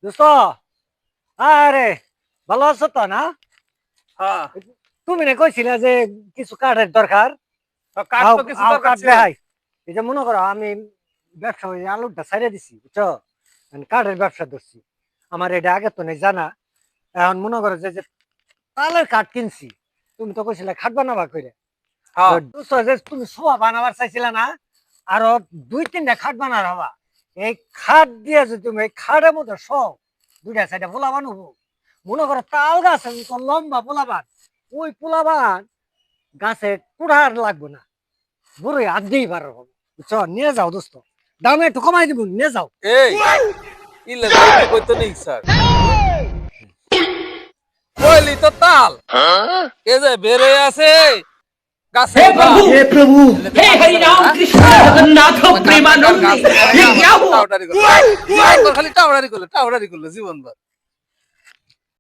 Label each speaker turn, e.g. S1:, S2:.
S1: দোস্ত, আরে ভালো আছো তো না?
S2: হ্যাঁ,
S1: তুমি না কইছিলে যে কিছু কাঠের দরকার।
S2: কাঠ
S1: আও
S2: তো কিছু
S1: আও
S2: দরকার
S1: কাঠ
S2: ছিল।
S1: দেখাই। এই যে মনে করো আমি ব্যবসা ওই আলুটা ছাইড়া দিছি, বুঝছো? আমি কাঠের ব্যবসা ধরছি। আমার এটা আগে তো নেই জানা। এখন মনে করো যে যে তালের কাঠ কিনছি। তুমি তো কইছিলে খাট বানাবা কইরে।
S2: হ্যাঁ,
S1: দোস্ত, যে তুমি সোফা বানাবার চাইছিলে না, আরো দুই তিনটা খাট বানার হবা। এই খাট দিয়ে যদি তুমি এই খাটের মধ্যে সব দুইটা সাইডে পোলা বানাবো, মনে করো তাল গাছ আছে তো লম্বা পোলাবান, ওই পোলাবান গাছে কুড়ার লাগবে না, বুড়ো হাত দিয়েই পারো হবে। বুঝছো? নিয়ে যাও দোস্ত, দামে একটু কমাই দিব, নিয়ে যাও।
S2: এই ইলে যাইতে কইতো নেই স্যার। কইলি তো তাল এ যে বের হয়ে আছে গাছে
S3: हे
S2: বাস।
S3: प्रभु हे प्रभु
S2: এলে
S3: हे
S2: দেখা
S3: हरि
S2: যাবে,
S3: राम
S2: হ্যাঁ?
S3: कृष्ण जगन्नाथ प्रेमानंद ये क्या हुआ
S2: টাউটারি করলো। জীবনভর খালি টাউটারি করলো জীবনভর।